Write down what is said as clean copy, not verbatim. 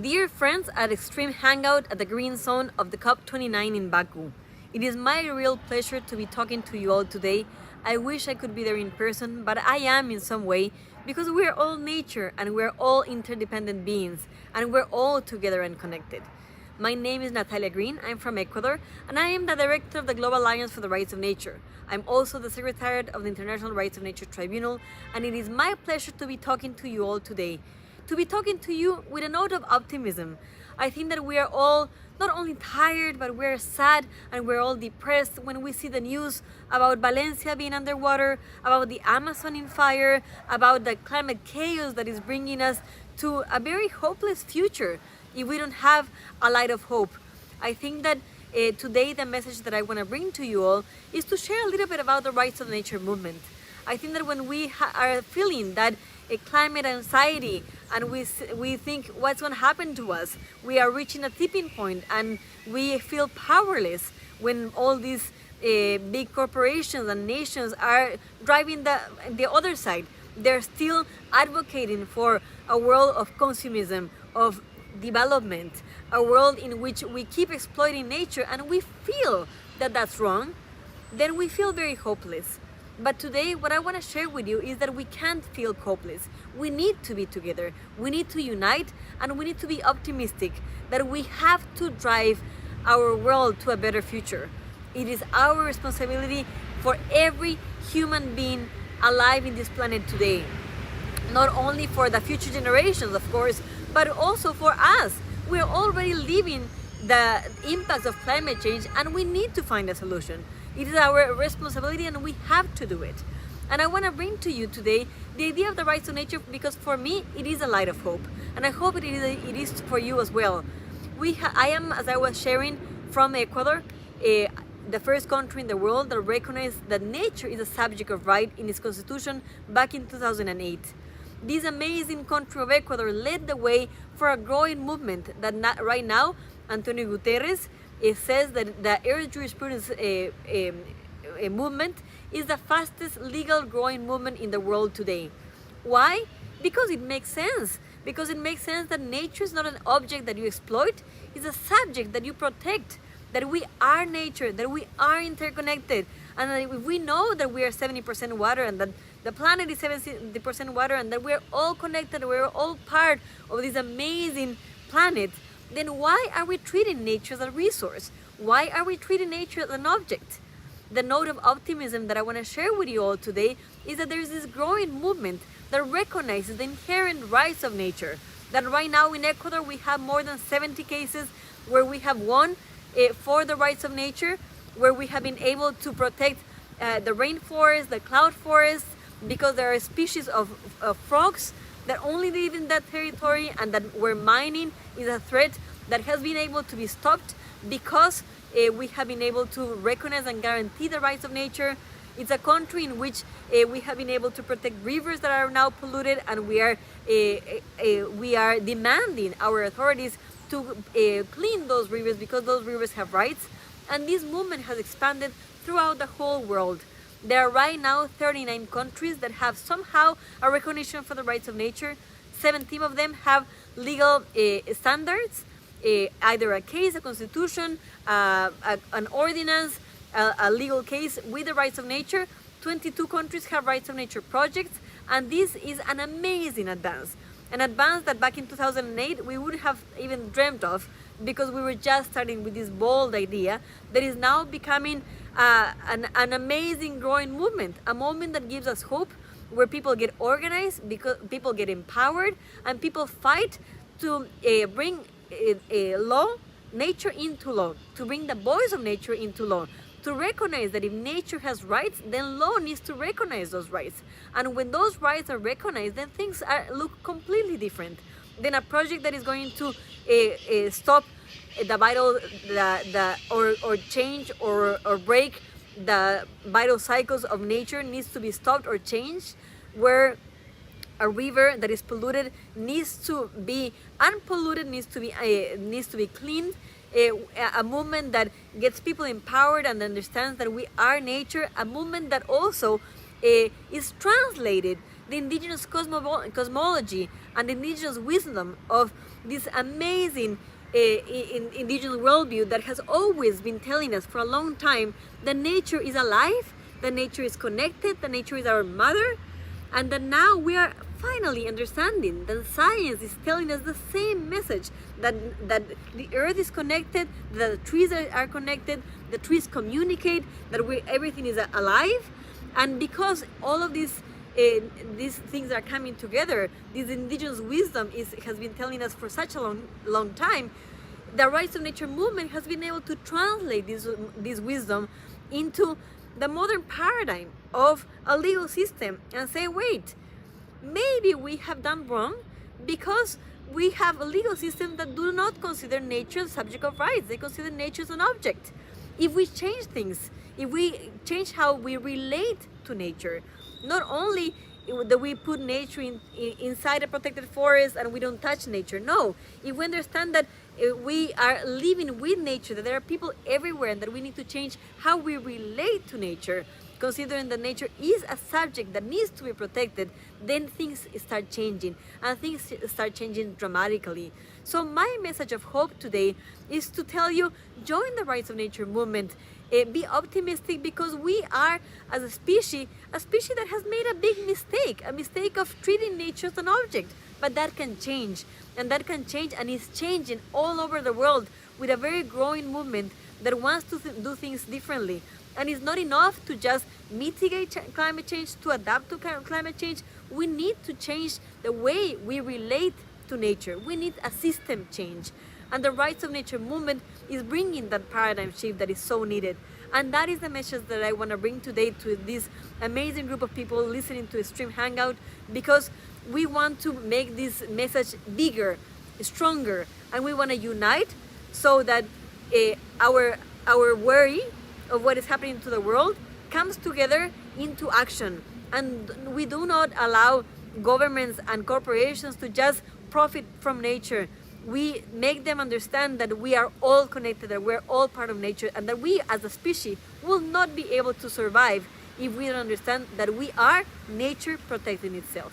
Dear friends at Extreme Hangout at the Green Zone of the COP29 in Baku, it is my real pleasure to be talking to you all today. I wish I could be there in person, but I am in some way because we are all nature and we're all interdependent beings and we're all together and connected. My name is Natalia Greene, I'm from Ecuador, and I am the director of the Global Alliance for the Rights of Nature. I'm also the secretariat of the International Rights of Nature Tribunal, and it is my pleasure to be talking to you all today. To be talking to you with a note of optimism. I think that we are all not only tired, but we're sad and we're all depressed when we see the news about Valencia being underwater, about the Amazon in fire, about the climate chaos that is bringing us to a very hopeless future if we don't have a light of hope. I think that today the message that I want to bring to you all is to share a little bit about the rights of nature movement. I think that when we are feeling that climate anxiety and we think what's going to happen to us, we are reaching a tipping point and we feel powerless when all these big corporations and nations are driving the other side. They're still advocating for a world of consumerism, of development, a world in which we keep exploiting nature and we feel that that's wrong. Then we feel very hopeless. But today, what I want to share with you is that we can't feel hopeless. We need to be together. We need to unite and we need to be optimistic that we have to drive our world to a better future. It is our responsibility for every human being alive in this planet today. Not only for the future generations, of course, but also for us. We're already living the impacts of climate change and we need to find a solution. It is our responsibility and we have to do it. And I want to bring to you today the idea of the rights of nature because for me it is a light of hope. And I hope it is for you as well. I am, as I was sharing, from Ecuador, the first country in the world that recognized that nature is a subject of right in its constitution back in 2008. This amazing country of Ecuador led the way for a growing movement that right now, Antonio Guterres, it says that the Earth Jurisprudence movement is the fastest legal growing movement in the world today. Why? Because it makes sense. Because it makes sense that nature is not an object that you exploit, it's a subject that you protect, that we are nature, that we are interconnected, and that if we know that we are 70% water and that the planet is 70% water and that we're all connected, we're all part of this amazing planet, then why are we treating nature as a resource? Why are we treating nature as an object? The note of optimism that I want to share with you all today is that there's this growing movement that recognizes the inherent rights of nature. That right now in Ecuador we have more than 70 cases where we have won for the rights of nature, where we have been able to protect the rainforest, the cloud forest, because there are species of frogs that only live in that territory and that where mining is a threat that has been able to be stopped because we have been able to recognize and guarantee the rights of nature. It's a country in which we have been able to protect rivers that are now polluted, and we are demanding our authorities to clean those rivers because those rivers have rights. And this movement has expanded throughout the whole world. There are right now 39 countries that have somehow a recognition for the rights of nature. 17 of them have legal standards, either a case, a constitution, an ordinance, a legal case with the rights of nature. 22 countries have rights of nature projects, and this is an amazing advance. An advance that back in 2008 we would have even dreamt of because we were just starting with this bold idea that is now becoming an amazing growing movement, a movement that gives us hope, where people get organized, because people get empowered, and people fight to bring nature into law, to bring the voice of nature into law, to recognize that if nature has rights, then law needs to recognize those rights. And when those rights are recognized, then things look completely different. Then a project that is going to stop the vital, or change or break the vital cycles of nature needs to be stopped or changed, where a river that is polluted needs to be unpolluted, needs to be cleaned. A movement that gets people empowered and understands that we are nature. A movement that also is translated the indigenous cosmology and the indigenous wisdom of this amazing indigenous worldview that has always been telling us for a long time that nature is alive, that nature is connected, that nature is our mother, and that now we are finally understanding that science is telling us the same message, that the earth is connected, that the trees are connected, the trees communicate, that everything is alive. And because all of these things are coming together, this indigenous wisdom has been telling us for such a long time, the Rights of Nature movement has been able to translate this wisdom into the modern paradigm of a legal system and say, wait, maybe we have done wrong because we have a legal system that do not consider nature the subject of rights. They consider nature as an object. If we change things, if we change how we relate to nature, not only that we put nature inside a protected forest and we don't touch nature. No, if we understand that we are living with nature, that there are people everywhere, and that we need to change how we relate to nature, considering that nature is a subject that needs to be protected, then things start changing, and things start changing dramatically. So my message of hope today is to tell you, join the Rights of Nature movement. Be optimistic, because we are, as a species that has made a big mistake, a mistake of treating nature as an object. But that can change, and that can change, and is changing all over the world with a very growing movement that wants to do things differently. And it's not enough to just mitigate climate change, to adapt to climate change. We need to change the way we relate to nature. We need a system change. And the Rights of Nature movement is bringing that paradigm shift that is so needed. And that is the message that I want to bring today to this amazing group of people listening to Extreme Hangout, because we want to make this message bigger, stronger, and we want to unite so that our worry of what is happening to the world comes together into action. And we do not allow governments and corporations to just profit from nature. We make them understand that we are all connected, that we're all part of nature, and that we as a species will not be able to survive if we don't understand that we are nature protecting itself.